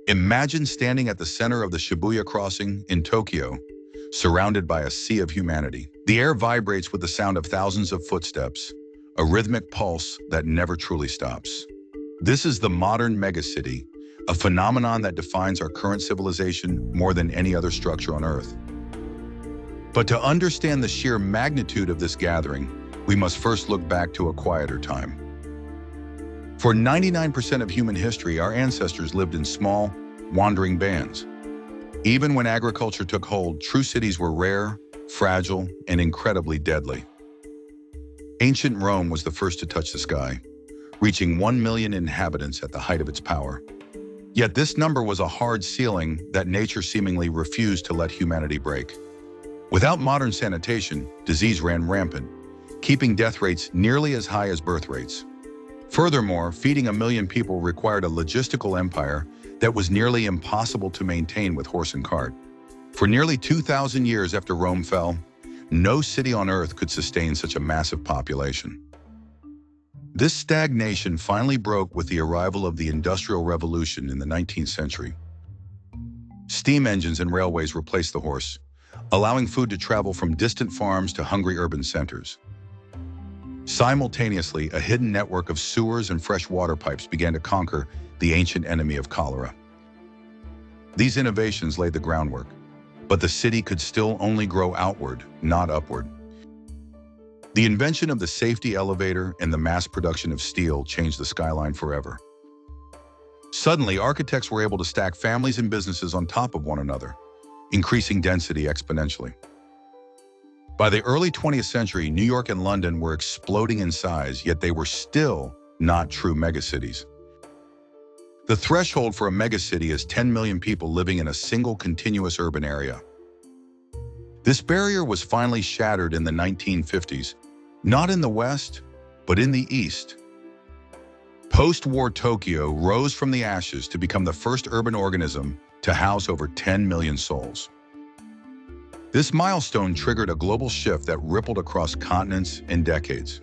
Imagine standing at the center of the Shibuya Crossing in Tokyo, surrounded by a sea of humanity. The air vibrates with the sound of thousands of footsteps, a rhythmic pulse that never truly stops. This is the modern megacity, a phenomenon that defines our current civilization more than any other structure on Earth. But to understand the sheer magnitude of this gathering, we must first look back to a quieter time. For 99% of human history, our ancestors lived in small, wandering bands. Even when agriculture took hold, true cities were rare, fragile, and incredibly deadly. Ancient Rome was the first to touch the sky, reaching 1 million inhabitants at the height of its power. Yet this number was a hard ceiling that nature seemingly refused to let humanity break. Without modern sanitation, disease ran rampant, keeping death rates nearly as high as birth rates. Furthermore, feeding 1 million people required a logistical empire that was nearly impossible to maintain with horse and cart. For nearly 2,000 years after Rome fell, no city on Earth could sustain such a massive population. This stagnation finally broke with the arrival of the Industrial Revolution in the 19th century. Steam engines and railways replaced the horse, allowing food to travel from distant farms to hungry urban centers. Simultaneously, a hidden network of sewers and fresh water pipes began to conquer the ancient enemy of cholera. These innovations laid the groundwork, but the city could still only grow outward, not upward. The invention of the safety elevator and the mass production of steel changed the skyline forever. Suddenly, architects were able to stack families and businesses on top of one another, increasing density exponentially. By the early 20th century, New York and London were exploding in size, yet they were still not true megacities. The threshold for a megacity is 10 million people living in a single continuous urban area. This barrier was finally shattered in the 1950s, not in the West, but in the East. Post-war Tokyo rose from the ashes to become the first urban organism to house over 10 million souls. This milestone triggered a global shift that rippled across continents and decades.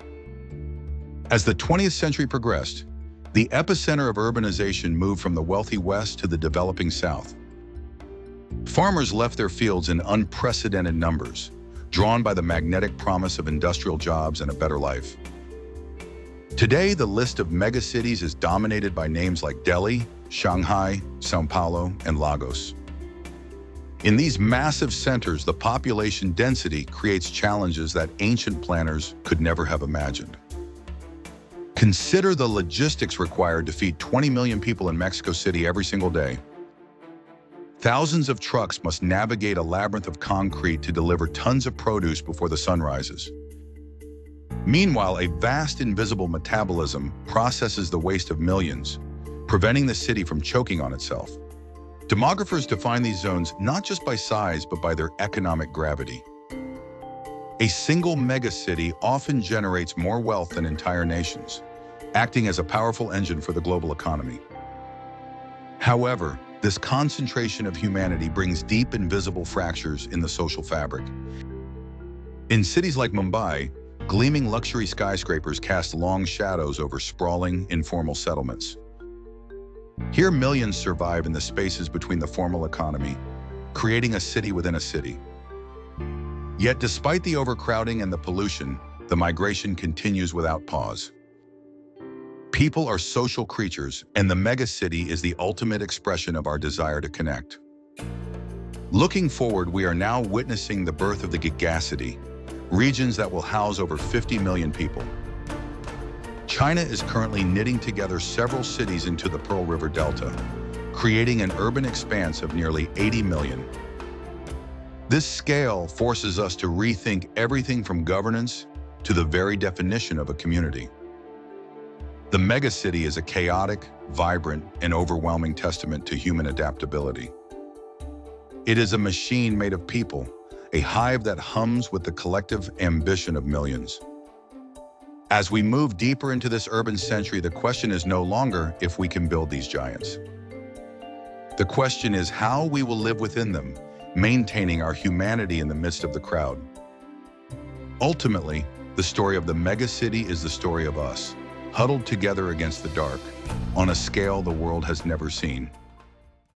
As the 20th century progressed, the epicenter of urbanization moved from the wealthy West to the developing South. Farmers left their fields in unprecedented numbers, drawn by the magnetic promise of industrial jobs and a better life. Today, the list of megacities is dominated by names like Delhi, Shanghai, São Paulo, and Lagos. In these massive centers, the population density creates challenges that ancient planners could never have imagined. Consider the logistics required to feed 20 million people in Mexico City every single day. Thousands of trucks must navigate a labyrinth of concrete to deliver tons of produce before the sun rises. Meanwhile, a vast invisible metabolism processes the waste of millions, preventing the city from choking on itself. Demographers define these zones not just by size, but by their economic gravity. A single megacity often generates more wealth than entire nations, acting as a powerful engine for the global economy. However, this concentration of humanity brings deep invisible fractures in the social fabric. In cities like Mumbai, gleaming luxury skyscrapers cast long shadows over sprawling, informal settlements. Here, millions survive in the spaces between the formal economy, creating a city within a city. Yet, despite the overcrowding and the pollution, the migration continues without pause. People are social creatures, and the megacity is the ultimate expression of our desire to connect. Looking forward, we are now witnessing the birth of the gigacity, regions that will house over 50 million people. China is currently knitting together several cities into the Pearl River Delta, creating an urban expanse of nearly 80 million. This scale forces us to rethink everything from governance to the very definition of a community. The megacity is a chaotic, vibrant, and overwhelming testament to human adaptability. It is a machine made of people, a hive that hums with the collective ambition of millions. As we move deeper into this urban century, the question is no longer if we can build these giants. The question is how we will live within them, maintaining our humanity in the midst of the crowd. Ultimately, the story of the megacity is the story of us, huddled together against the dark, on a scale the world has never seen.